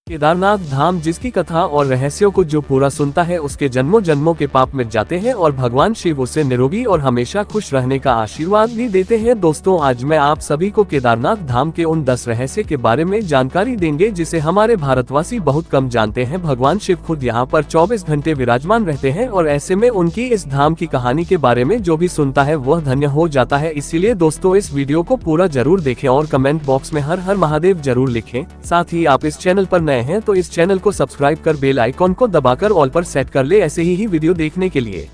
केदारनाथ धाम, जिसकी कथा और रहस्यों को जो पूरा सुनता है उसके जन्मों जन्मों के पाप मिट जाते हैं और भगवान शिव उसे निरोगी और हमेशा खुश रहने का आशीर्वाद भी देते हैं। दोस्तों, आज मैं आप सभी को केदारनाथ धाम के उन 10 रहस्य के बारे में जानकारी देंगे जिसे हमारे भारतवासी बहुत कम जानते हैं। भगवान शिव खुद यहाँ पर 24 घंटे विराजमान रहते हैं और ऐसे में उनकी इस धाम की कहानी के बारे में जो भी सुनता है वह धन्य हो जाता है। इसीलिए दोस्तों, इस वीडियो को पूरा जरूर देखें और कमेंट बॉक्स में हर हर महादेव जरूर लिखें। साथ ही आप इस चैनल पर हैं तो इस चैनल को सब्सक्राइब कर बेल आइकॉन को दबाकर ऑल पर सेट कर ले ऐसे ही वीडियो देखने के लिए।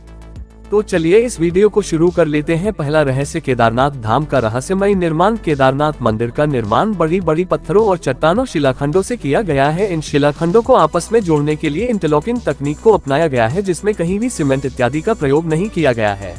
तो चलिए इस वीडियो को शुरू कर लेते हैं। पहला रहस्य, केदारनाथ धाम का रहस्यमय निर्माण। केदारनाथ मंदिर का निर्माण बड़ी बड़ी पत्थरों और चट्टानों शिलाखंडों से किया गया है। इन शिलाखंडों को आपस में जोड़ने के लिए इंटरलॉकिंग तकनीक को अपनाया गया है, जिसमें कहीं भी सीमेंट इत्यादि का प्रयोग नहीं किया गया है।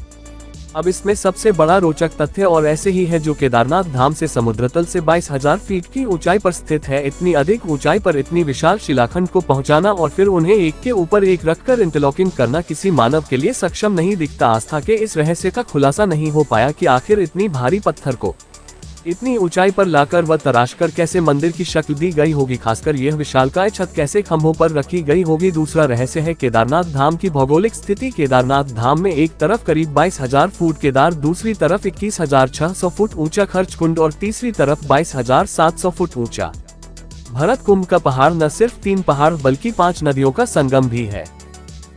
अब इसमें सबसे बड़ा रोचक तथ्य और ऐसे ही है जो केदारनाथ धाम से समुद्रतल से 22,000 फीट की ऊंचाई पर स्थित है। इतनी अधिक ऊंचाई पर इतनी विशाल शिलाखंड को पहुंचाना और फिर उन्हें एक के ऊपर एक रखकर इंटरलॉकिंग करना किसी मानव के लिए सक्षम नहीं दिखता। आस्था के इस रहस्य का खुलासा नहीं हो पाया कि आखिर इतनी भारी पत्थर को इतनी ऊंचाई पर लाकर व तराशकर कैसे मंदिर की शक्ल दी गई होगी, खासकर यह विशालकाय छत कैसे खंभों पर रखी गई होगी। दूसरा रहस्य है केदारनाथ धाम की भौगोलिक स्थिति। केदारनाथ धाम में एक तरफ करीब 22,000 फुट केदार, दूसरी तरफ 21,600 फुट ऊंचा खर्च कुंड और तीसरी तरफ 22,700 फुट ऊंचा भरत कुंभ का पहाड़ न सिर्फ 3 पहाड़ बल्कि 5 नदियों का संगम भी है।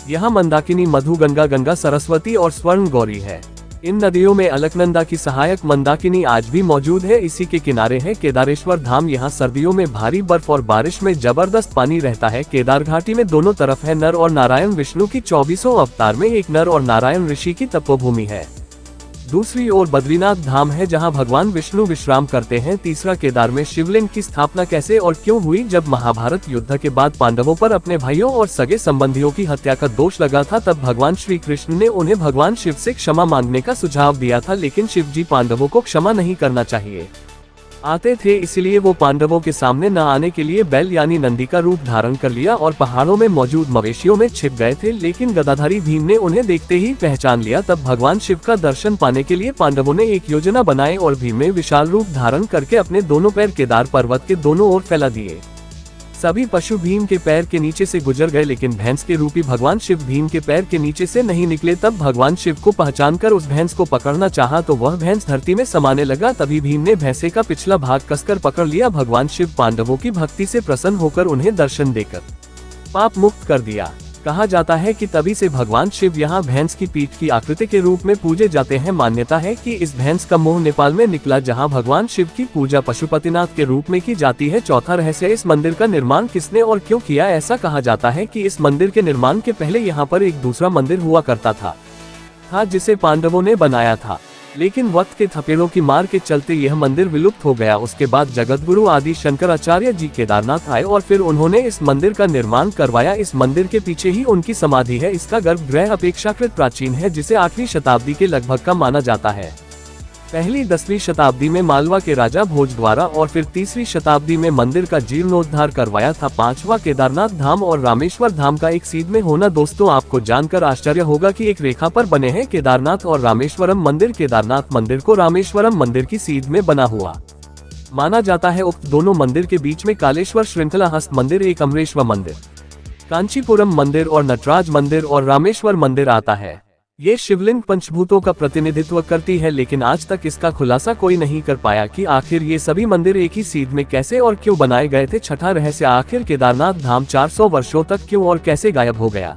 यहाँ मंदाकिनी, मधुगंगा, गंगा, सरस्वती और स्वर्ण गौरी है। इन नदियों में अलकनंदा की सहायक मंदाकिनी आज भी मौजूद है। इसी के किनारे है केदारेश्वर धाम। यहाँ सर्दियों में भारी बर्फ और बारिश में जबरदस्त पानी रहता है। केदार घाटी में दोनों तरफ है नर और नारायण विष्णु की 24 अवतार में एक नर और नारायण ऋषि की तपोभूमि है। दूसरी ओर बद्रीनाथ धाम है जहां भगवान विष्णु विश्राम करते हैं। तीसरा, केदार में शिवलिंग की स्थापना कैसे और क्यों हुई। जब महाभारत युद्ध के बाद पांडवों पर अपने भाइयों और सगे संबंधियों की हत्या का दोष लगा था, तब भगवान श्री कृष्ण ने उन्हें भगवान शिव से क्षमा मांगने का सुझाव दिया था, लेकिन शिव जी पांडवों को क्षमा नहीं करना चाहिए आते थे, इसलिए वो पांडवों के सामने न आने के लिए बैल यानी नंदी का रूप धारण कर लिया और पहाड़ों में मौजूद मवेशियों में छिप गए थे। लेकिन गदाधारी भीम ने उन्हें देखते ही पहचान लिया। तब भगवान शिव का दर्शन पाने के लिए पांडवों ने एक योजना बनाई और भीम ने विशाल रूप धारण करके अपने दोनों पैर केदार पर्वत के दोनों ओर फैला दिए। सभी पशु भीम के पैर के नीचे से गुजर गए, लेकिन भैंस के रूपी भगवान शिव भीम के पैर के नीचे से नहीं निकले। तब भगवान शिव को पहचानकर उस भैंस को पकड़ना चाहा तो वह भैंस धरती में समाने लगा। तभी भीम ने भैंसे का पिछला भाग कसकर पकड़ लिया। भगवान शिव पांडवों की भक्ति से प्रसन्न होकर उन्हें दर्शन देकर पाप मुक्त कर दिया। कहा जाता है कि तभी से भगवान शिव यहाँ भैंस की पीठ की आकृति के रूप में पूजे जाते हैं। मान्यता है कि इस भैंस का मोह नेपाल में निकला, जहाँ भगवान शिव की पूजा पशुपतिनाथ के रूप में की जाती है। चौथा रहस्य, इस मंदिर का निर्माण किसने और क्यों किया। ऐसा कहा जाता है कि इस मंदिर के निर्माण के पहले यहाँ पर एक दूसरा मंदिर हुआ करता था जिसे पांडवों ने बनाया था, लेकिन वक्त के थपेड़ों की मार के चलते यह मंदिर विलुप्त हो गया। उसके बाद जगतगुरु आदि शंकराचार्य जी केदारनाथ आए और फिर उन्होंने इस मंदिर का निर्माण करवाया। इस मंदिर के पीछे ही उनकी समाधि है। इसका गर्भगृह अपेक्षाकृत प्राचीन है, जिसे 8वीं शताब्दी के लगभग का माना जाता है। पहली 10वीं शताब्दी में मालवा के राजा भोज द्वारा और फिर 3वीं शताब्दी में मंदिर का जीर्णोद्धार करवाया था। 5वां, केदारनाथ धाम और रामेश्वर धाम का एक सीध में होना। दोस्तों, आपको जानकर आश्चर्य होगा कि एक रेखा पर बने हैं केदारनाथ और रामेश्वरम मंदिर। केदारनाथ मंदिर को रामेश्वरम मंदिर की सीध में बना हुआ माना जाता है। उक्त दोनों मंदिर के बीच में कालेश्वर श्रृंखला हस्त मंदिर, एक अमरेश्वर मंदिर, कांचीपुरम मंदिर और नटराज मंदिर और रामेश्वर मंदिर आता है। ये शिवलिंग पंचभूतों का प्रतिनिधित्व करती है, लेकिन आज तक इसका खुलासा कोई नहीं कर पाया कि आखिर ये सभी मंदिर एक ही सीध में कैसे और क्यों बनाए गए थे। छठा रहस्य, आखिर केदारनाथ धाम 400 वर्षों तक क्यों और कैसे गायब हो गया।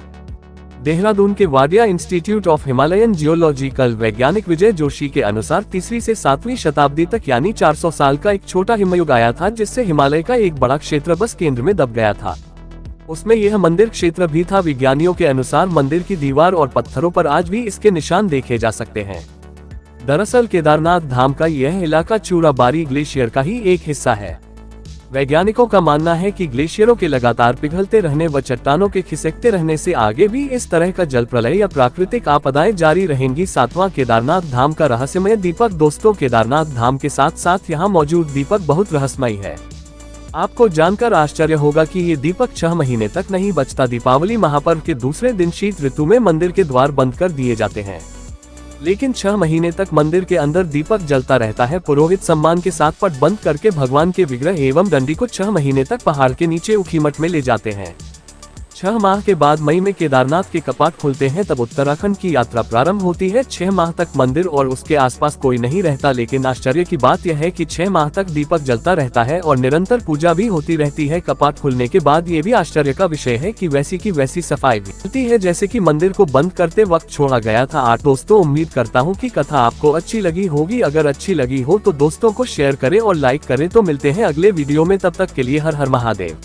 देहरादून के Wadia institute of Himalayan geological वैज्ञानिक विजय जोशी के अनुसार 3वीं से 7वीं शताब्दी तक यानी 400 साल का एक छोटा हिमयुग आया था, जिससे हिमालय का एक बड़ा क्षेत्र बस केंद्र में दब गया था। उसमें यह मंदिर क्षेत्र भी था। विज्ञानियों के अनुसार मंदिर की दीवार और पत्थरों पर आज भी इसके निशान देखे जा सकते हैं। दरअसल केदारनाथ धाम का यह इलाका चूराबारी ग्लेशियर का ही एक हिस्सा है। वैज्ञानिकों का मानना है कि ग्लेशियरों के लगातार पिघलते रहने व चट्टानों के खिसकते रहने से आगे भी इस तरह का जल प्रलय या प्राकृतिक आपदाएं जारी रहेंगी। 7वां, केदारनाथ धाम का रहस्यमय दीपक। दोस्तों, केदारनाथ धाम के साथ साथ यहाँ मौजूद दीपक बहुत रहस्यमय है। आपको जानकर आश्चर्य होगा कि ये दीपक 6 महीने तक नहीं बचता। दीपावली महापर्व के दूसरे दिन शीत ऋतु में मंदिर के द्वार बंद कर दिए जाते हैं। लेकिन 6 महीने तक मंदिर के अंदर दीपक जलता रहता है। पुरोहित सम्मान के साथ पट बंद करके भगवान के विग्रह एवं डंडी को 6 महीने तक पहाड़ के नीचे ऊखीमठ में ले जाते हैं। 6 माह के बाद मई में केदारनाथ के कपाट खुलते हैं, तब उत्तराखंड की यात्रा प्रारंभ होती है। 6 माह तक मंदिर और उसके आसपास कोई नहीं रहता, लेकिन आश्चर्य की बात यह है कि 6 माह तक दीपक जलता रहता है और निरंतर पूजा भी होती रहती है। कपाट खुलने के बाद ये भी आश्चर्य का विषय है कि वैसी की वैसी सफाई भी होती है जैसे कि मंदिर को बंद करते वक्त छोड़ा गया था। दोस्तों, उम्मीद करता हूँ कि कथा आपको अच्छी लगी होगी। अगर अच्छी लगी हो तो दोस्तों को शेयर करें और लाइक करें। तो मिलते हैं अगले वीडियो में, तब तक के लिए हर हर महादेव।